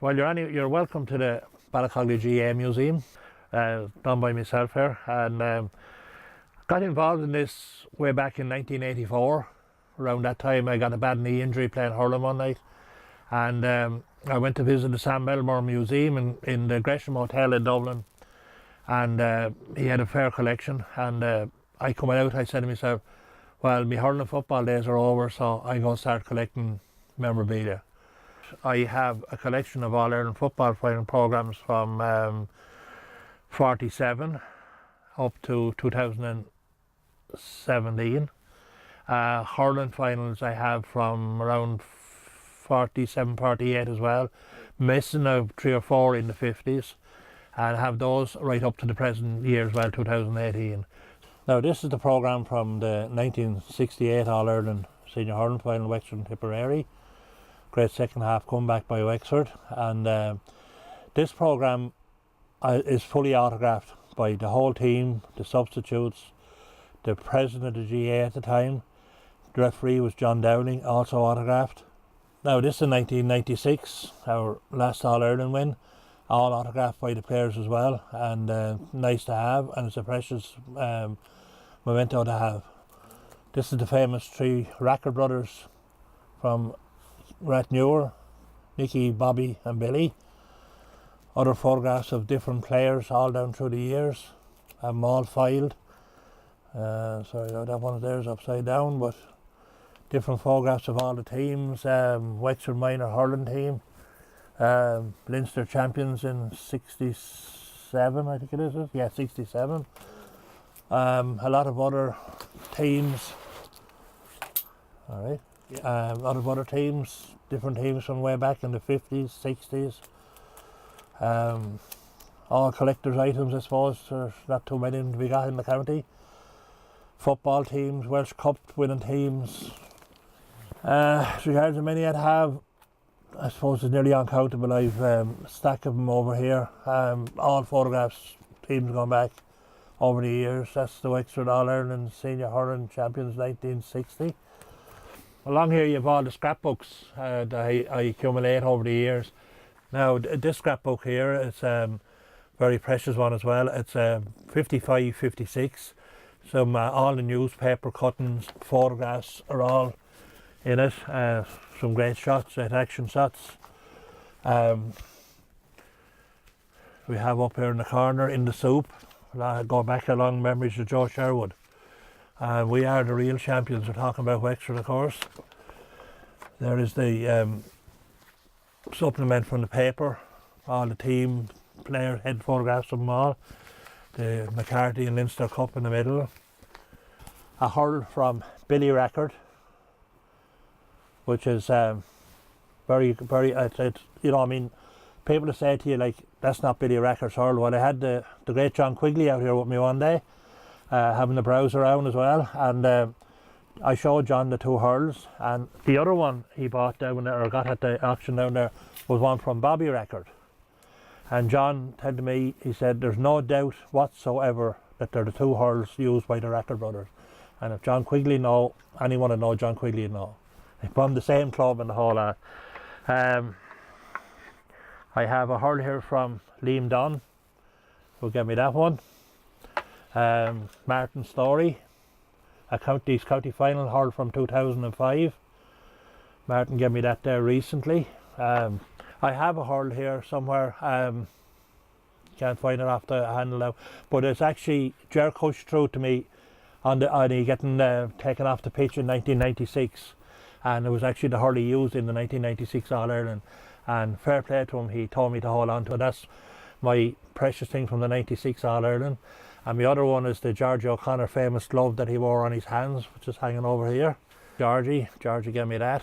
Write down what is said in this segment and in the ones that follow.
Well, you're welcome to the Ballycogley GAA Museum, done by myself here, and got involved in this way back in 1984. Around that time I got a bad knee injury playing hurling one night, and I went to visit the Sam Belmore Museum in the Gresham Hotel in Dublin, and he had a fair collection, and I come out, I said to myself, well, my hurling and football days are over, so I'm going to start collecting memorabilia. I have a collection of All Ireland football final programmes from 47 up to 2017. Hurling finals I have from around 47, 48 as well, missing 3 or 4 in the 50s, and have those right up to the present year as well, 2018. Now this is the programme from the 1968 All Ireland Senior Hurling Final, Wexford and Tipperary. Great second half comeback by Wexford, and this programme is fully autographed by the whole team, the substitutes, the president of the GAA at the time. The referee was John Dowling, also autographed. Now this is 1996, our last All Ireland win, all autographed by the players as well, and nice to have, and it's a precious memento to have. This is the famous 3 Racker brothers from Ratnewer, Nicky, Bobby and Billy. Other photographs of different players all down through the years. I have them all filed. Sorry, that one there is upside down, but different photographs of all the teams. Wexford minor hurling team, Leinster champions in 67, I think it is. Yeah, 67. A lot of other teams. All right. A lot of other teams, different teams from way back in the 50s, 60s. All collector's items, I suppose. There's not too many to be got in the county. Football teams, Welsh Cup winning teams. As regards to many I'd have, I suppose it's nearly uncountable. I've a stack of them over here. All photographs, teams going back over the years. That's the Wexford All Ireland Senior Hurling Champions 1960. Along here you have all the scrapbooks that I accumulate over the years. Now this scrapbook here is a very precious one as well. It's 55, 56. Some all the newspaper cuttings, photographs are all in it. Some great shots, great action shots. We have up here in the corner in the soup, go back along memories of Joe Sherwood. We are the real champions. We're talking about Wexford, of course. There is the supplement from the paper, all the team player head photographs of them all. The McCarthy and Leinster Cup in the middle. A hurl from Billy Rackard, which is very, you know, I mean, people to say to you like, that's not Billy Rackard's hurl. Well, I had the great John Quigley out here with me one day, having the browse around as well, and I showed John the 2 hurls, and the other one he bought down there, or got at the auction down there, was one from Bobby Rackard. And John said to me, he said, there's no doubt whatsoever that they're the 2 hurls used by the Rackard brothers. And if John Quigley know, anyone would know, John Quigley would know. They're from the same club and the whole lot. I have a hurl here from Liam Dunn, who gave me that one. Martin Story, a county final hurl from 2005. Martin gave me that there recently. I have a hurl here somewhere. Can't find it off the handle now, but it's actually Ger Cush through to me on he getting taken off the pitch in 1996, and it was actually the hurl he used in the 1996 All Ireland. And fair play to him, he told me to hold on to it. That's my precious thing from the 96 All Ireland. And the other one is the Georgie O'Connor famous glove that he wore on his hands, which is hanging over here. Georgie gave me that.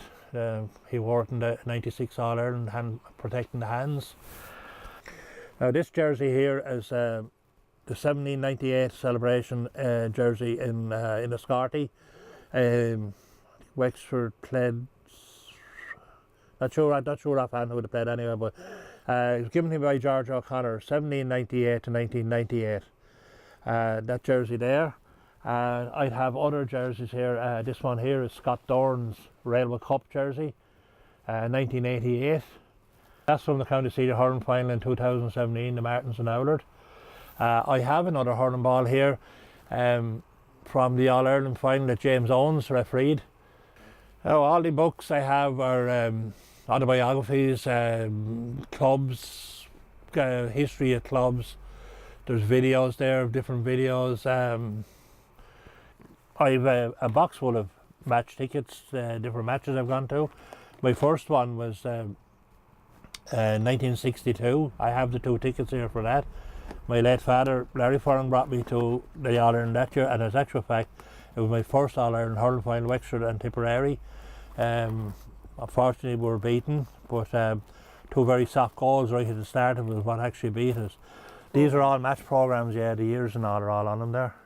He wore it in the 96 All Ireland, protecting the hands. Now this jersey here is the 1798 celebration jersey in the Scarty. Wexford played, not sure offhand who would have played anyway, but it was given to me by George O'Connor, 1798 to 1998. That jersey there. I'd have other jerseys here. This one here is Scott Dorn's Railway Cup jersey, 1988. That's from the County Senior Hurling Final in 2017, the Martins and Owlert. I have another hurling ball here from the All-Ireland Final that James Owens refereed. All the books I have are autobiographies, clubs, history of clubs. There's videos there, different videos. I've a box full of match tickets, different matches I've gone to. My first one was 1962. I have the 2 tickets here for that. My late father, Larry Furlong, brought me to the All-Ireland that year, and as a actual fact, it was my first All-Ireland hurling final, Wexford and Tipperary. Unfortunately, we were beaten, but 2 very soft goals right at the start was what actually beat us. These are all match programmes, yeah, the years and all are all on them there.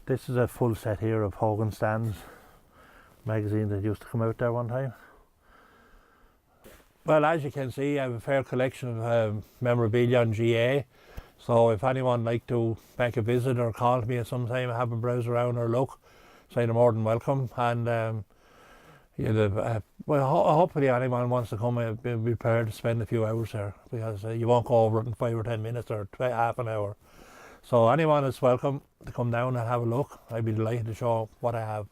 This is a full set here of Hogan Stands magazine that used to come out there one time. Well, as you can see, I have a fair collection of memorabilia on GAA. So if anyone like to make a visit or call me at some time, have a browse around or look, so they're more than welcome. And hopefully anyone wants to come, I'll be prepared to spend a few hours there, because you won't go over it in 5 or 10 minutes or half an hour. So anyone is welcome to come down and have a look. I'd be delighted to show what I have.